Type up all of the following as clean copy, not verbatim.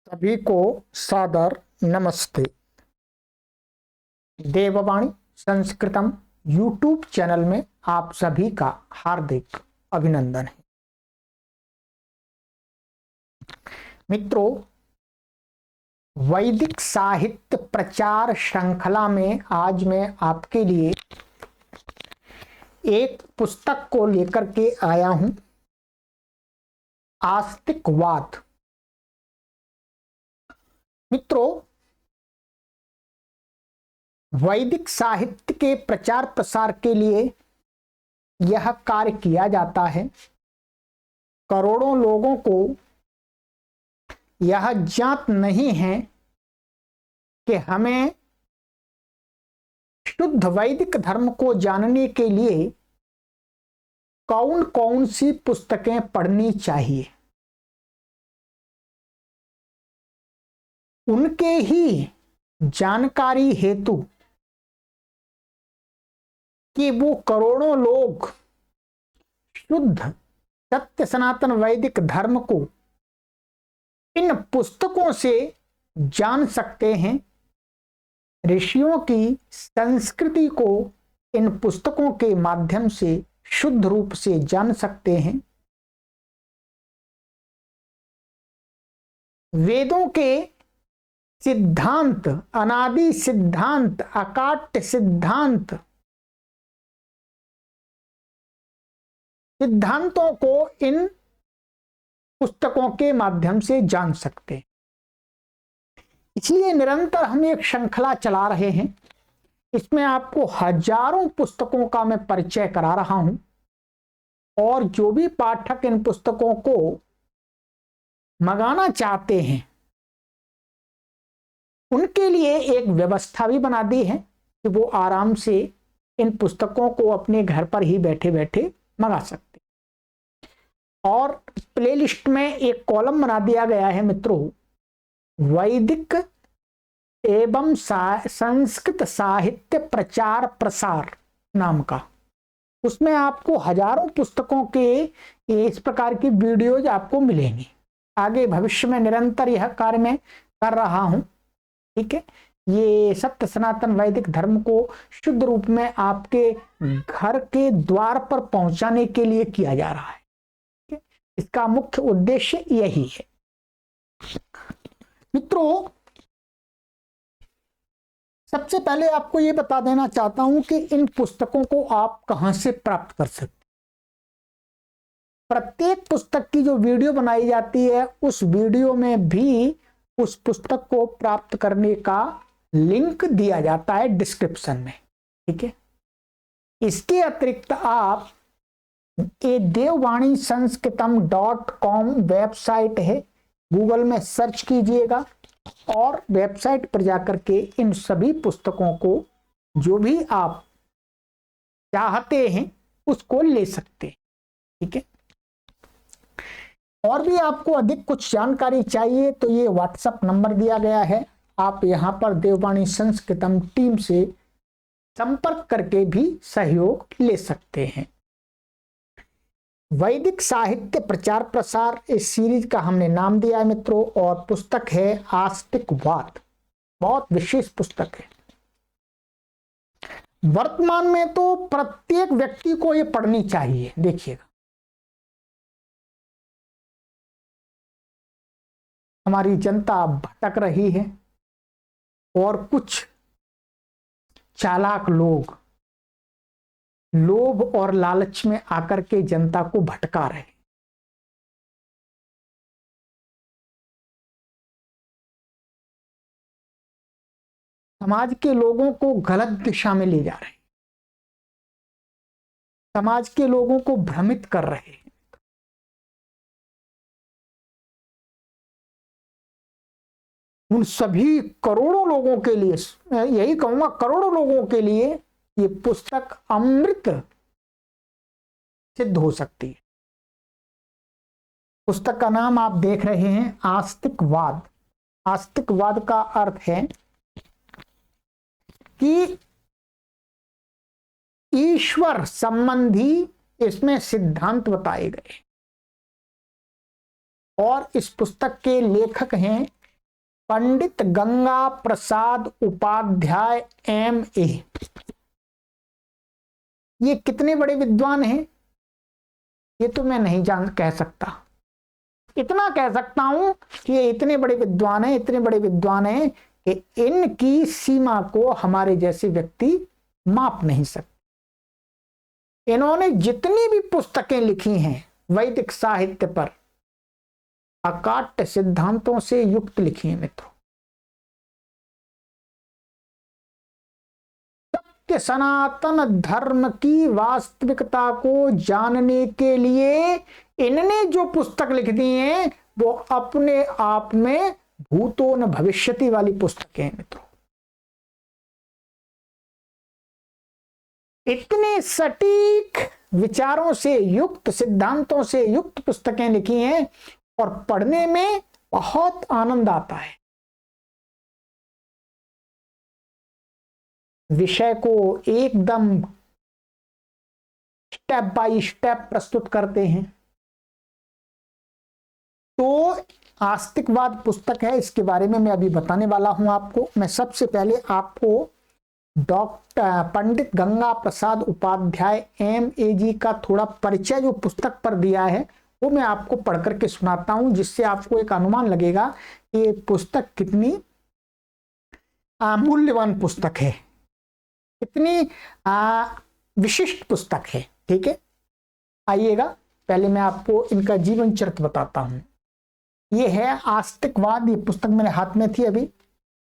सभी को सादर नमस्ते। देववाणी संस्कृतम यूट्यूब चैनल में आप सभी का हार्दिक अभिनंदन है। मित्रों, वैदिक साहित्य प्रचार श्रृंखला में आज मैं आपके लिए एक पुस्तक को लेकर के आया हूं, आस्तिकवाद। मित्रों, वैदिक साहित्य के प्रचार प्रसार के लिए यह कार्य किया जाता है। करोड़ों लोगों को यह ज्ञात नहीं है कि हमें शुद्ध वैदिक धर्म को जानने के लिए कौन कौन सी पुस्तकें पढ़नी चाहिए। उनके ही जानकारी हेतु कि वो करोड़ों लोग शुद्ध सत्य सनातन वैदिक धर्म को इन पुस्तकों से जान सकते हैं, ऋषियों की संस्कृति को इन पुस्तकों के माध्यम से शुद्ध रूप से जान सकते हैं, वेदों के सिद्धांत, अनादि सिद्धांत, अकाट्य सिद्धांत, सिद्धांतों को इन पुस्तकों के माध्यम से जान सकते हैं। इसलिए निरंतर हम एक श्रृंखला चला रहे हैं। इसमें आपको हजारों पुस्तकों का मैं परिचय करा रहा हूं और जो भी पाठक इन पुस्तकों को मंगाना चाहते हैं उनके लिए एक व्यवस्था भी बना दी है कि वो आराम से इन पुस्तकों को अपने घर पर ही बैठे बैठे मंगा सकते हैं। और प्लेलिस्ट में एक कॉलम बना दिया गया है मित्रों, वैदिक एवं संस्कृत साहित्य प्रचार प्रसार नाम का। उसमें आपको हजारों पुस्तकों के इस प्रकार की वीडियोज आपको मिलेंगी। आगे भविष्य में निरंतर यह कार्य मैं कर रहा हूं। ठीक है, ये सत्य सनातन वैदिक धर्म को शुद्ध रूप में आपके घर के द्वार पर पहुंचाने के लिए किया जा रहा है। इसका मुख्य उद्देश्य यही है। मित्रों, सबसे पहले आपको ये बता देना चाहता हूं कि इन पुस्तकों को आप कहां से प्राप्त कर सकते। प्रत्येक पुस्तक की जो वीडियो बनाई जाती है उस वीडियो में भी उस पुस्तक को प्राप्त करने का लिंक दिया जाता है डिस्क्रिप्शन में। ठीक है, इसके अतिरिक्त आप देववाणी संस्कृतम.com वेबसाइट है, गूगल में सर्च कीजिएगा और वेबसाइट पर जाकर के इन सभी पुस्तकों को जो भी आप चाहते हैं उसको ले सकते हैं। ठीक है, और भी आपको अधिक कुछ जानकारी चाहिए तो ये व्हाट्सएप नंबर दिया गया है, आप यहां पर देववाणी संस्कृतम टीम से संपर्क करके भी सहयोग ले सकते हैं। वैदिक साहित्य प्रचार प्रसार इस सीरीज का हमने नाम दिया है मित्रों, और पुस्तक है आस्तिकवाद। बहुत विशेष पुस्तक है। वर्तमान में तो प्रत्येक व्यक्ति को ये पढ़नी चाहिए। देखिएगा, हमारी जनता भटक रही है और कुछ चालाक लोग लोभ और लालच में आकर के जनता को भटका रहे। समाज के लोगों को गलत दिशा में ले जा रहे, समाज के लोगों को भ्रमित कर रहे हैं। उन सभी करोड़ों लोगों के लिए, यही कहूंगा करोड़ों लोगों के लिए ये पुस्तक अमृत सिद्ध हो सकती है। पुस्तक का नाम आप देख रहे हैं, आस्तिकवाद। आस्तिकवाद का अर्थ है कि ईश्वर संबंधी इसमें सिद्धांत बताए गए और इस पुस्तक के लेखक हैं पंडित गंगा प्रसाद उपाध्याय MA। ये कितने बड़े विद्वान हैं ये तो मैं नहीं कह सकता। इतना कह सकता हूं कि ये इतने बड़े विद्वान हैं, इतने बड़े विद्वान हैं कि इनकी सीमा को हमारे जैसे व्यक्ति माप नहीं सकते। इन्होंने जितनी भी पुस्तकें लिखी हैं वैदिक साहित्य पर, अकाट्य सिद्धांतों से युक्त लिखी है मित्रों। सत्य सनातन धर्म की वास्तविकता को जानने के लिए इनने जो पुस्तक लिख दी हैं वो अपने आप में भूतो न भविष्यति वाली पुस्तकें हैं मित्रों। इतने सटीक विचारों से युक्त, सिद्धांतों से युक्त पुस्तकें लिखी हैं और पढ़ने में बहुत आनंद आता है। विषय को एकदम स्टेप बाय स्टेप प्रस्तुत करते हैं। तो आस्तिकवाद पुस्तक है, इसके बारे में मैं अभी बताने वाला हूं आपको। मैं सबसे पहले आपको डॉक्टर पंडित गंगा प्रसाद उपाध्याय MA जी का थोड़ा परिचय जो पुस्तक पर दिया है वो मैं आपको पढ़ करके सुनाता हूं, जिससे आपको एक अनुमान लगेगा कि ये पुस्तक कितनी मूल्यवान पुस्तक है, कितनी विशिष्ट पुस्तक है। ठीक है, आइएगा पहले मैं आपको इनका जीवन चरित्र बताता हूं। ये है आस्तिकवाद, ये पुस्तक मेरे हाथ में थी अभी।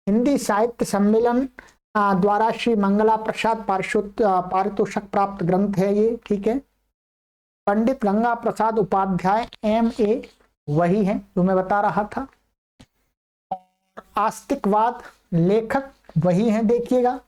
हिंदी साहित्य सम्मेलन द्वारा श्री मंगला प्रसाद पारितोषिक प्राप्त ग्रंथ है ये। ठीक है, पंडित गंगा प्रसाद उपाध्याय MA वही है जो मैं बता रहा था, और आस्तिकवाद लेखक वही हैं। देखिएगा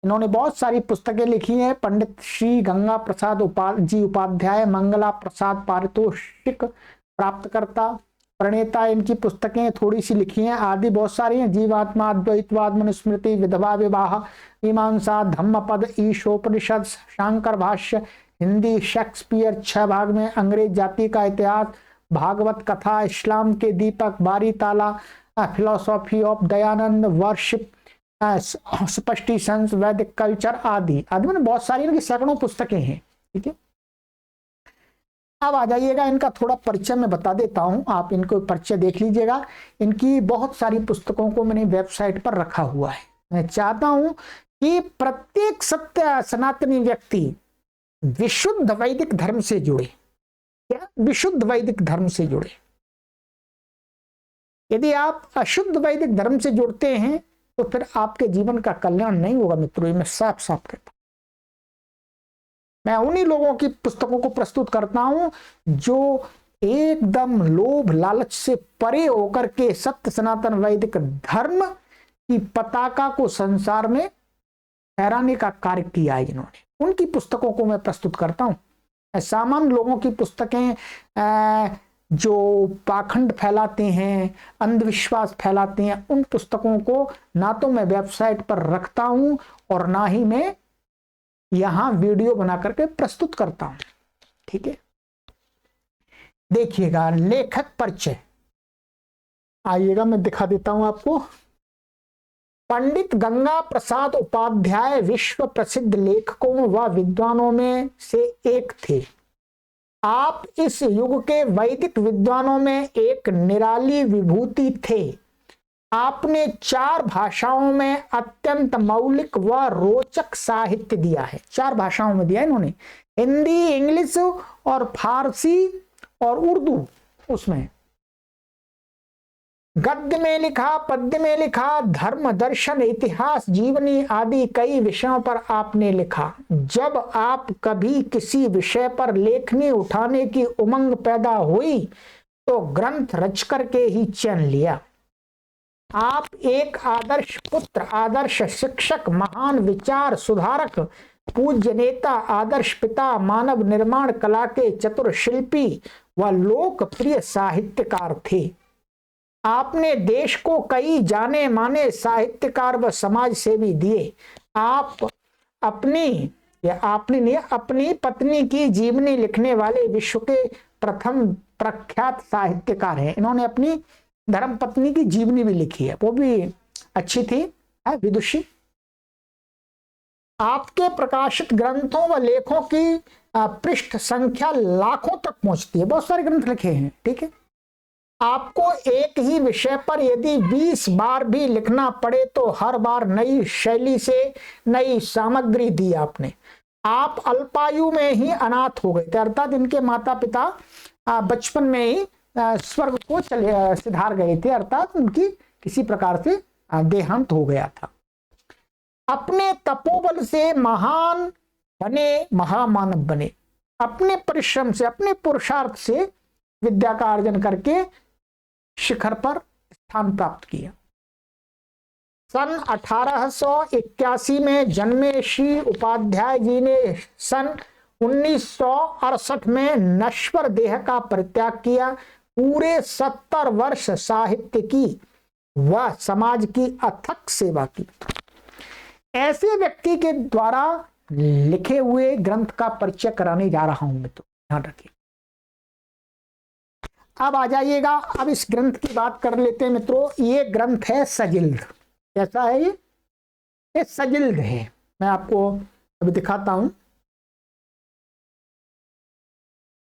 इन्होंने बहुत सारी पुस्तकें लिखी हैं। पंडित श्री गंगा प्रसाद उपाध्याय मंगला प्रसाद पारितोषिक प्राप्तकर्ता, प्रणेता। इनकी पुस्तकें थोड़ी सी लिखी हैं, आदि बहुत सारी हैं। जीवात्मा, अद्वैतवाद, मनुस्मृति, विधवा विवाह, मीमांसा, धम्मपद, ईशोपनिषद, शांकर भाष्य, हिंदी शेक्सपियर 6 भाग में, अंग्रेज जाति का इतिहास, भागवत कथा, इस्लाम के दीपक, बारी ताला, philosophy of Dayanand, worship, superstitions, वैदिक कल्चर आदि आदि में बहुत सारी इनकी सैकड़ों पुस्तकें हैं। ठीक है, अब आ जाइएगा इनका थोड़ा परिचय मैं बता देता हूं, आप इनको परिचय देख लीजिएगा। इनकी बहुत सारी पुस्तकों को मैंने वेबसाइट पर रखा हुआ है। मैं चाहता हूं कि प्रत्येक सत्य सनातनी व्यक्ति विशुद्ध वैदिक धर्म से जुड़े। क्या? विशुद्ध वैदिक धर्म से जुड़े। यदि आप अशुद्ध वैदिक धर्म से जुड़ते हैं तो फिर आपके जीवन का कल्याण नहीं होगा मित्रों, ये मैं साफ साफ कहता हूं। मैं उन्हीं लोगों की पुस्तकों को प्रस्तुत करता हूं जो एकदम लोभ लालच से परे होकर के सत्य सनातन वैदिक धर्म की पताका को संसार में फहराने का कार्य किया है जिन्होंने, उनकी पुस्तकों को मैं प्रस्तुत करता हूं। सामान्य लोगों की पुस्तकें जो पाखंड फैलाते हैं, अंधविश्वास फैलाते हैं, उन पुस्तकों को ना तो मैं वेबसाइट पर रखता हूं और ना ही मैं यहां वीडियो बना करके प्रस्तुत करता हूं। ठीक है, देखिएगा लेखक परिचय, आइएगा मैं दिखा देता हूं आपको। पंडित गंगा प्रसाद उपाध्याय विश्व प्रसिद्ध लेखकों व विद्वानों में से एक थे। आप इस युग के वैदिक विद्वानों में एक निराली विभूति थे। आपने 4 भाषाओं में अत्यंत मौलिक व रोचक साहित्य दिया है। 4 भाषाओं में दिया इन्होंने, हिंदी, इंग्लिश और फारसी और उर्दू। उसमें गद्य में लिखा, पद्य में लिखा, धर्म, दर्शन, इतिहास, जीवनी आदि कई विषयों पर आपने लिखा। जब आप कभी किसी विषय पर लेखनी उठाने की उमंग पैदा हुई तो ग्रंथ रच करके ही चैन लिया। आप एक आदर्श पुत्र, आदर्श शिक्षक, महान विचार सुधारक, पूज्य नेता, आदर्श पिता, मानव निर्माण कला के चतुर शिल्पी व लोकप्रिय साहित्यकार थे। आपने देश को कई जाने माने साहित्यकार व समाज सेवी दिए। आप अपनी पत्नी की जीवनी लिखने वाले विश्व के प्रथम प्रख्यात साहित्यकार हैं। इन्होंने अपनी धर्मपत्नी की जीवनी भी लिखी है, वो भी अच्छी थी, विदुषी। आपके प्रकाशित ग्रंथों व लेखों की पृष्ठ संख्या लाखों तक पहुंचती है, बहुत सारे ग्रंथ लिखे हैं, ठीक है। आपको एक ही विषय पर यदि 20 बार भी लिखना पड़े तो हर बार नई शैली से नई सामग्री दी आपने। आप अल्पायु में ही अनाथ हो गए थे, अर्थात इनके माता पिता बचपन में ही स्वर्ग को चले सिधार गए थे, अर्थात उनकी किसी प्रकार से देहांत हो गया था। अपने तपोबल से महान बने, महामानव बने, अपने परिश्रम से, अपने पुरुषार्थ से विद्या का अर्जन करके शिखर पर स्थान प्राप्त किया। सन 1881 में जन्मे श्री उपाध्याय जी ने सन 1968 में नश्वर देह का परित्याग किया। पूरे 70 वर्ष साहित्य की व समाज की अथक सेवा की। ऐसे व्यक्ति के द्वारा लिखे हुए ग्रंथ का परिचय कराने जा रहा हूं मित्रों, ध्यान रखिए। अब आ जाइएगा, अब इस ग्रंथ की बात कर लेते हैं मित्रों। ये ग्रंथ है सजिल्द। कैसा है ये सजिल्द है। मैं आपको अभी दिखाता हूं,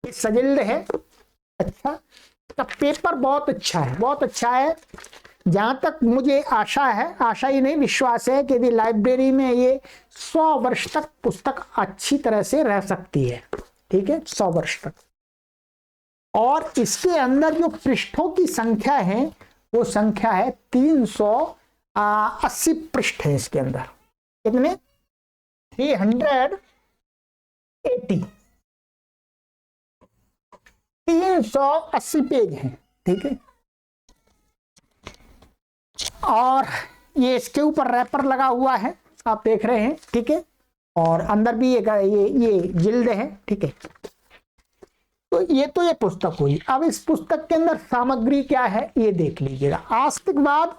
ये सजिल्द है। अच्छा, इसका पेपर बहुत अच्छा है, बहुत अच्छा है। जहां तक मुझे आशा है, आशा ही नहीं विश्वास है कि यदि लाइब्रेरी में ये 100 वर्ष तक पुस्तक अच्छी तरह से रह सकती है, ठीक है, 100 वर्ष तक। और इसके अंदर जो पृष्ठों की संख्या है वो संख्या है 380 पृष्ठ है इसके अंदर। कितने? 380, 380 पेज हैं, ठीक है। और ये इसके ऊपर रैपर लगा हुआ है, आप देख रहे हैं, ठीक है। और अंदर भी ये जिल्द है, ठीक है। तो ये पुस्तक हुई। अब इस पुस्तक के अंदर सामग्री क्या है ये देख लीजिएगा। आस्तिकवाद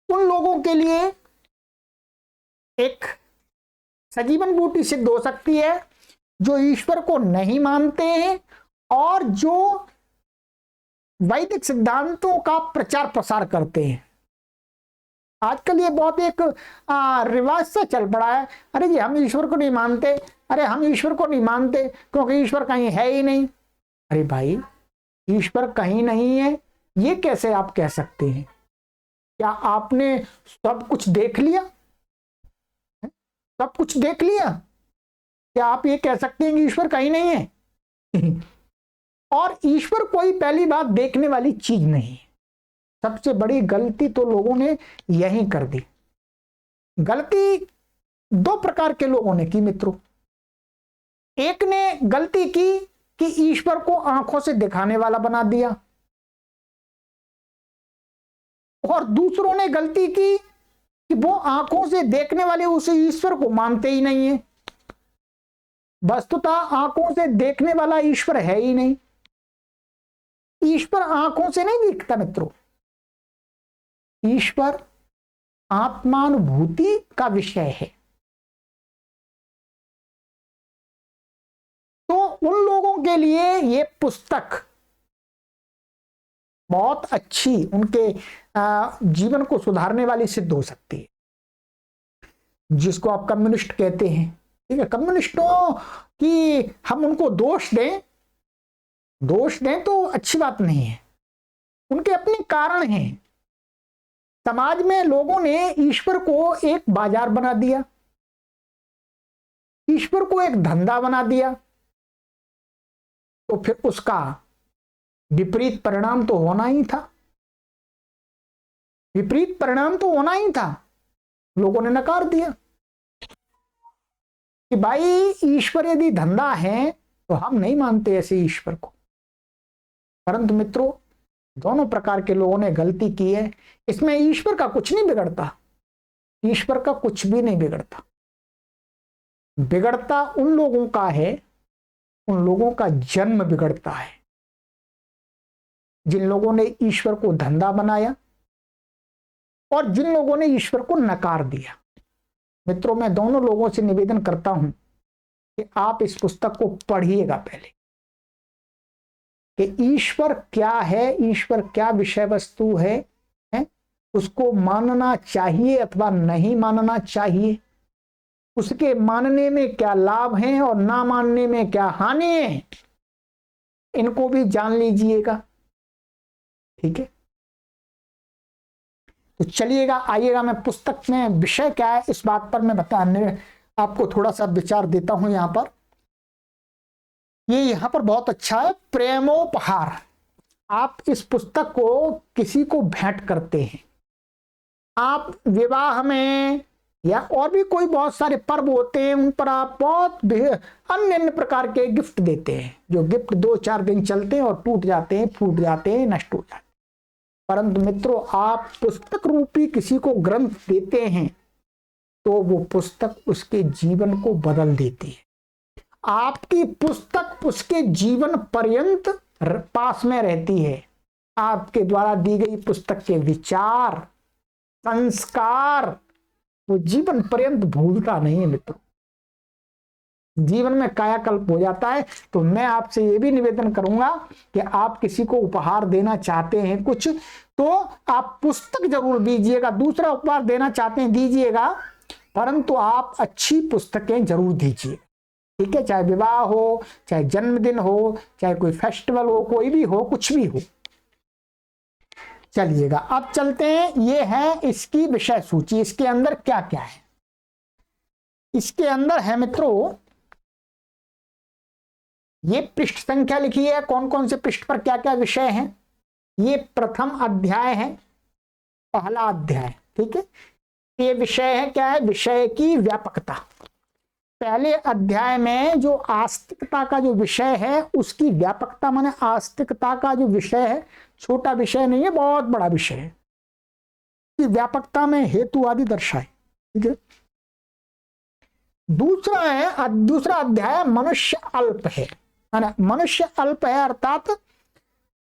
उन लोगों के लिए एक सजीवन बूटी सिद्ध हो सकती है जो ईश्वर को नहीं मानते हैं और जो वैदिक सिद्धांतों का प्रचार प्रसार करते हैं। आजकल ये बहुत एक रिवाज सा चल पड़ा है, अरे जी हम ईश्वर को नहीं मानते, अरे हम ईश्वर को नहीं मानते क्योंकि ईश्वर कहीं है ही नहीं। अरे भाई, ईश्वर कहीं नहीं है ये कैसे आप कह सकते हैं? क्या आपने सब कुछ देख लिया? सब कुछ देख लिया? क्या आप ये कह सकते हैं कि ईश्वर कहीं नहीं है? और ईश्वर कोई पहली बात देखने वाली चीज नहीं है। सबसे बड़ी गलती तो लोगों ने यही कर दी। गलती दो प्रकार के लोगों ने की मित्रों। एक ने गलती की कि ईश्वर को आंखों से दिखाने वाला बना दिया, और दूसरों ने गलती की कि वो आंखों से देखने वाले उस ईश्वर को मानते ही नहीं है। वस्तुतः आंखों से देखने वाला ईश्वर है ही नहीं। ईश्वर आंखों से नहीं दिखता मित्रों, ईश्वर आत्मानुभूति का विषय है। तो उन लोगों के लिए ये पुस्तक बहुत अच्छी, उनके जीवन को सुधारने वाली सिद्ध हो सकती है। जिसको आप कम्युनिस्ट कहते हैं, ठीक है, कम्युनिस्टों की हम उनको दोष दें तो अच्छी बात नहीं है। उनके अपने कारण हैं। समाज में लोगों ने ईश्वर को एक बाजार बना दिया, ईश्वर को एक धंधा बना दिया, तो फिर उसका विपरीत परिणाम तो होना ही था। विपरीत परिणाम तो होना ही था। लोगों ने नकार दिया कि भाई ईश्वर यदि धंधा है तो हम नहीं मानते ऐसे ईश्वर को। परंतु मित्रों, दोनों प्रकार के लोगों ने गलती की है। इसमें ईश्वर का कुछ नहीं बिगड़ता, ईश्वर का कुछ भी नहीं बिगड़ता। बिगड़ता उन लोगों का है, उन लोगों का जन्म बिगड़ता है जिन लोगों ने ईश्वर को धंधा बनाया और जिन लोगों ने ईश्वर को नकार दिया। मित्रों, मैं दोनों लोगों से निवेदन करता हूं कि आप इस पुस्तक को पढ़िएगा पहले। कि ईश्वर क्या है, ईश्वर क्या विषय वस्तु है, उसको मानना चाहिए अथवा नहीं मानना चाहिए, उसके मानने में क्या लाभ हैं और ना मानने में क्या हानि है, इनको भी जान लीजिएगा। ठीक है, तो चलिएगा, आइएगा, मैं पुस्तक में विषय क्या है इस बात पर मैं बताने आपको थोड़ा सा विचार देता हूं। यहां पर ये यहां पर बहुत अच्छा है, प्रेमोपहार। आप इस पुस्तक को किसी को भेंट करते हैं, आप विवाह में या और भी कोई बहुत सारे पर्व होते हैं, उन पर आप बहुत अन्य अन्य प्रकार के गिफ्ट देते हैं, जो गिफ्ट 2-4 दिन चलते हैं और टूट जाते हैं, फूट जाते हैं, नष्ट हो जाते हैं। परंतु मित्रों, आप पुस्तक रूपी किसी को ग्रंथ देते हैं तो वो पुस्तक उसके जीवन को बदल देती है। आपकी पुस्तक उसके जीवन पर्यंत पास में रहती है। आपके द्वारा दी गई पुस्तक के विचार, संस्कार वो जीवन पर्यंत भूलता नहीं है मित्रों, जीवन में कायाकल्प हो जाता है। तो मैं आपसे ये भी निवेदन करूंगा कि आप किसी को उपहार देना चाहते हैं कुछ, तो आप पुस्तक जरूर दीजिएगा। दूसरा उपहार देना चाहते हैं दीजिएगा, परंतु आप अच्छी पुस्तकें जरूर दीजिए। ठीक है, चाहे विवाह हो, चाहे जन्मदिन हो, चाहे कोई फेस्टिवल हो, कोई भी हो, कुछ भी हो। चलिएगा, अब चलते हैं, ये है इसकी विषय सूची। इसके अंदर क्या क्या है? इसके अंदर है मित्रों, ये पृष्ठ संख्या लिखी है, कौन कौन से पृष्ठ पर क्या क्या विषय हैं। ये प्रथम अध्याय है, पहला अध्याय। ठीक है, ये विषय है, क्या है? विषय की व्यापकता। पहले अध्याय में जो आस्तिकता का जो विषय है उसकी व्यापकता, माने आस्तिकता का जो विषय है छोटा विषय नहीं है, बहुत बड़ा विषय है। कि व्यापकता में हेतु आदि दर्शाए। ठीक है, दूसरा अध्याय मनुष्य अल्प है। मनुष्य अल्प है अर्थात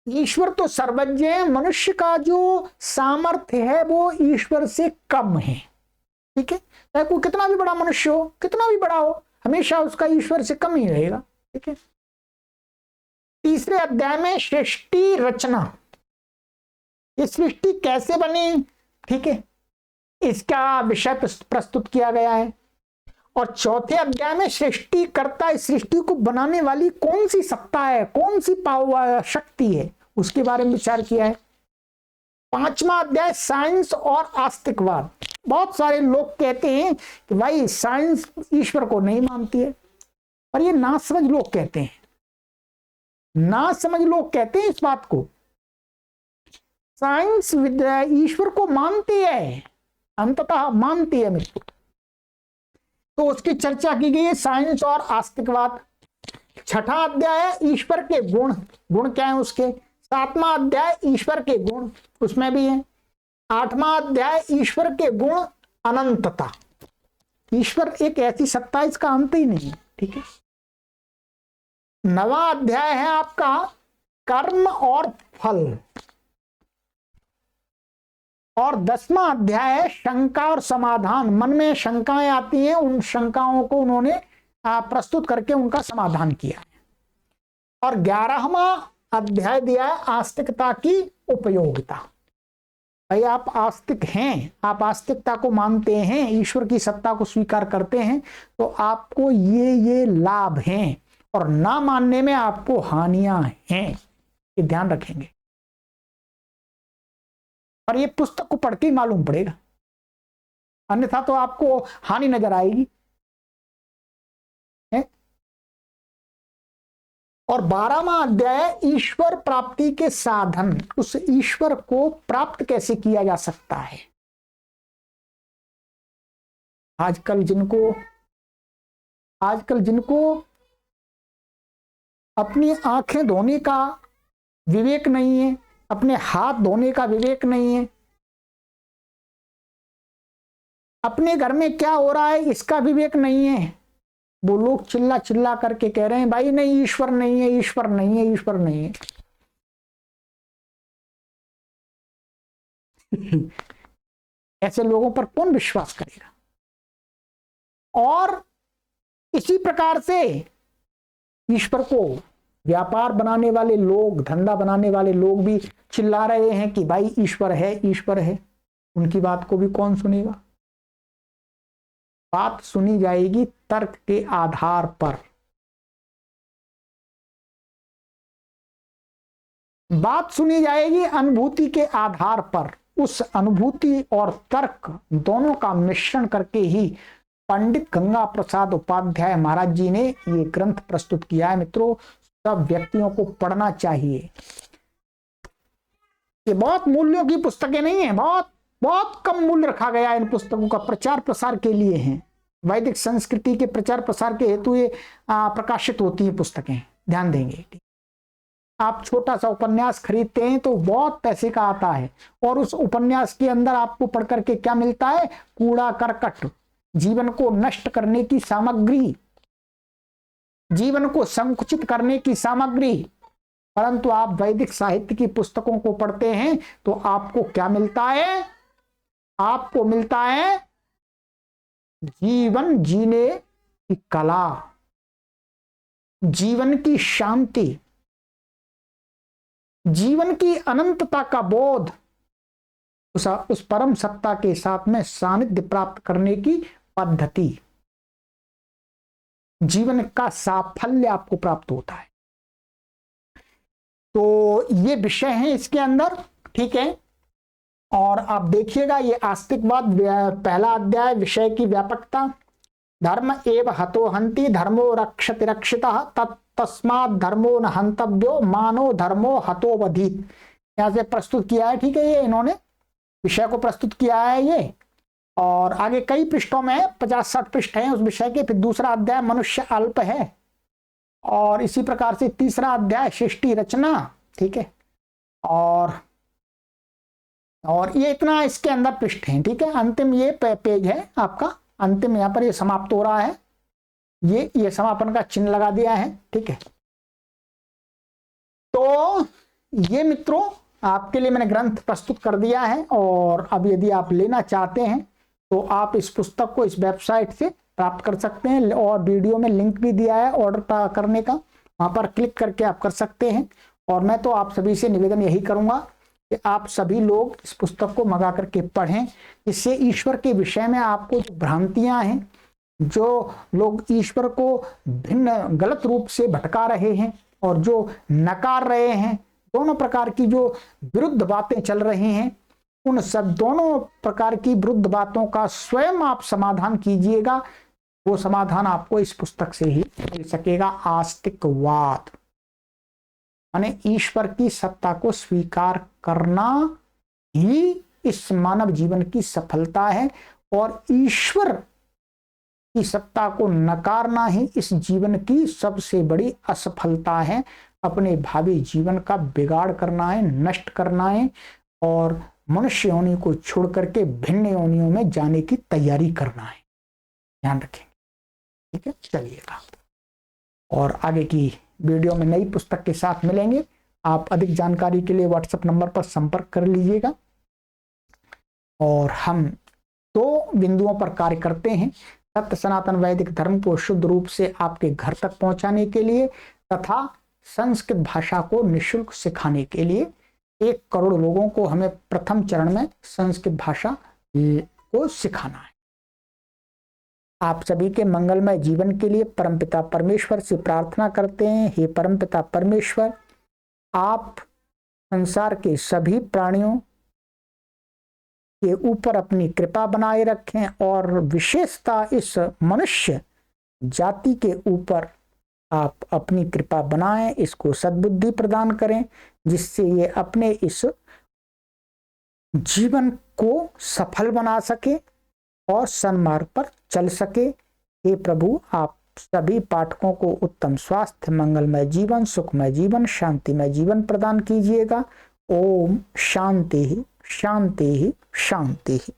ईश्वर तो सर्वज्ञ है, मनुष्य का जो सामर्थ्य है वो ईश्वर से कम है। ठीक है, चाहे कोई कितना भी बड़ा मनुष्य हो, कितना भी बड़ा हो, हमेशा उसका ईश्वर से कम ही रहेगा। ठीक है, तीसरे अध्याय में सृष्टि रचना, ये सृष्टि कैसे बनी, ठीक है, इसका विषय प्रस्तुत किया गया है। और चौथे अध्याय में सृष्टि करता, इस सृष्टि को बनाने वाली कौन सी सत्ता है, कौन सी पावर शक्ति है, उसके बारे में विचार किया है। पांचवा अध्याय साइंस और आस्तिकवाद। बहुत सारे लोग कहते हैं कि भाई साइंस ईश्वर को नहीं मानती है, पर ये नासमझ लोग कहते हैं, नासमझ लोग कहते हैं इस बात को। साइंस विद्या ईश्वर को मानती है, अंततः मानती है मित्रों। तो उसकी चर्चा की गई है, साइंस और आस्तिकवाद। छठा अध्याय ईश्वर के गुण, गुण क्या है उसके। सातवां अध्याय ईश्वर के गुण, उसमें भी है। आठवां अध्याय ईश्वर के गुण अनंतता, ईश्वर एक ऐसी सत्ता इसका अंत ही नहीं है। ठीक है, नवा अध्याय है आपका कर्म और फल, और 10वां अध्याय है शंका और समाधान। मन में शंकाएं आती हैं, उन शंकाओं को उन्होंने प्रस्तुत करके उनका समाधान किया। और 11वां अध्याय दिया है आस्तिकता की उपयोगिता। भाई आप आस्तिक हैं, आप आस्तिकता को मानते हैं, ईश्वर की सत्ता को स्वीकार करते हैं, तो आपको ये लाभ हैं, और ना मानने में आपको हानियां हैं, ये ध्यान रखेंगे। और ये पुस्तक को पढ़ के ही मालूम पड़ेगा, अन्यथा तो आपको हानि नजर आएगी। और 12वां अध्याय ईश्वर प्राप्ति के साधन, उस ईश्वर को प्राप्त कैसे किया जा सकता है। आजकल जिनको अपनी आंखें धोने का विवेक नहीं है, अपने हाथ धोने का विवेक नहीं है, अपने घर में क्या हो रहा है इसका विवेक नहीं है, वो लोग चिल्ला चिल्ला करके कह रहे हैं भाई नहीं ईश्वर नहीं है, ईश्वर नहीं है, ईश्वर नहीं है। ऐसे लोगों पर कौन विश्वास करेगा। और इसी प्रकार से ईश्वर को व्यापार बनाने वाले लोग, धंधा बनाने वाले लोग भी चिल्ला रहे हैं कि भाई ईश्वर है, ईश्वर है। उनकी बात को भी कौन सुनेगा? बात सुनी जाएगी तर्क के आधार पर। बात सुनी जाएगी अनुभूति के आधार पर। उस अनुभूति और तर्क दोनों का मिश्रण करके ही पंडित गंगा प्रसाद उपाध्याय महाराज जी ने ये ग्रंथ प्रस्तुत किया है। मित्रों, सब व्यक्तियों को पढ़ना चाहिए। ये बहुत मूल्यों की पुस्तकें नहीं है, बहुत बहुत कम मूल्य रखा गया है इन पुस्तकों का, प्रचार प्रसार के लिए हैं। वैदिक संस्कृति के प्रचार प्रसार के हेतु ये प्रकाशित होती है पुस्तकें, ध्यान देंगे। आप छोटा सा उपन्यास खरीदते हैं तो बहुत पैसे का आता है, और उस उपन्यास के अंदर आपको पढ़ करके क्या मिलता है? कूड़ा करकट, जीवन को नष्ट करने की सामग्री, जीवन को संकुचित करने की सामग्री। परंतु आप वैदिक साहित्य की पुस्तकों को पढ़ते हैं तो आपको क्या मिलता है? आपको मिलता है जीवन जीने की कला, जीवन की शांति, जीवन की अनंतता का बोध, उस परम सत्ता के साथ में सानिध्य प्राप्त करने की पद्धति, जीवन का साफल्य आपको प्राप्त होता है। तो ये विषय है इसके अंदर, ठीक है। और आप देखिएगा ये आस्तिकवाद पहला अध्याय, विषय की व्यापकता। धर्म एव हतो हंति धर्मो रक्षति रक्षितः तस्मात् धर्मो न हंतव्यो मानो धर्मो हतोवधीत। यहां से प्रस्तुत किया है, ठीक है। ये इन्होंने विषय को प्रस्तुत किया है ये, और आगे कई पृष्ठों में 50-60 पृष्ठ हैं उस विषय के। फिर दूसरा अध्याय मनुष्य अल्प है, और इसी प्रकार से तीसरा अध्याय सृष्टि रचना, ठीक है। और ये इतना इसके अंदर पृष्ठ हैं, ठीक है। अंतिम ये पेज है आपका, अंतिम यहाँ पर ये समाप्त हो रहा है, ये समापन का चिन्ह लगा दिया है, ठीक है। तो ये मित्रों आपके लिए मैंने ग्रंथ प्रस्तुत कर दिया है, और अब यदि आप लेना चाहते हैं तो आप इस पुस्तक को इस वेबसाइट से प्राप्त कर सकते हैं, और वीडियो में लिंक भी दिया है ऑर्डर करने का, वहां पर क्लिक करके आप कर सकते हैं। और मैं तो आप सभी से निवेदन यही करूंगा कि आप सभी लोग इस पुस्तक को मंगा करके पढ़ें, जिससे ईश्वर के विषय में आपको जो भ्रांतियां हैं, जो लोग ईश्वर को भिन्न गलत रूप से भटका रहे हैं और जो नकार रहे हैं, दोनों प्रकार की जो विरुद्ध बातें चल रही हैं, उन सब दोनों प्रकार की विरुद्ध बातों का स्वयं आप समाधान कीजिएगा। वो समाधान आपको इस पुस्तक से ही मिल सकेगा। आस्तिकवाद यानी ईश्वर की सत्ता को स्वीकार करना ही इस मानव जीवन की सफलता है, और ईश्वर की सत्ता को नकारना ही इस जीवन की सबसे बड़ी असफलता है। अपने भावी जीवन का बिगाड़ करना है, नष्ट करना है, और मनुष्य योनि को छोड़ करके भिन्न योनियों में जाने की तैयारी करना है। ध्यान रखें, ठीक है। चलिएगा, और आगे की वीडियो में नई पुस्तक के साथ मिलेंगे। आप अधिक जानकारी के लिए व्हाट्सएप नंबर पर संपर्क कर लीजिएगा। और हम 2 बिंदुओं पर कार्य करते हैं, सत्य सनातन वैदिक धर्म को शुद्ध रूप से आपके घर तक पहुंचाने के लिए, तथा संस्कृत भाषा को निःशुल्क सिखाने के लिए। 1 करोड़ लोगों को हमें प्रथम चरण में संस्कृत भाषा को सिखाना है। आप सभी के मंगलमय जीवन के लिए परमपिता परमेश्वर से प्रार्थना करते हैं। हे परमपिता परमेश्वर, आप संसार के सभी प्राणियों के ऊपर अपनी कृपा बनाए रखें, और विशेषता इस मनुष्य जाति के ऊपर आप अपनी कृपा बनाएं, इसको सद्बुद्धि प्रदान करें, जिससे ये अपने इस जीवन को सफल बना सके और सन्मार्ग पर चल सके। हे प्रभु, आप सभी पाठकों को उत्तम स्वास्थ्य, मंगलमय जीवन, सुखमय जीवन, शांतिमय जीवन प्रदान कीजिएगा। ओम शांति ही शांति ही शांति ही।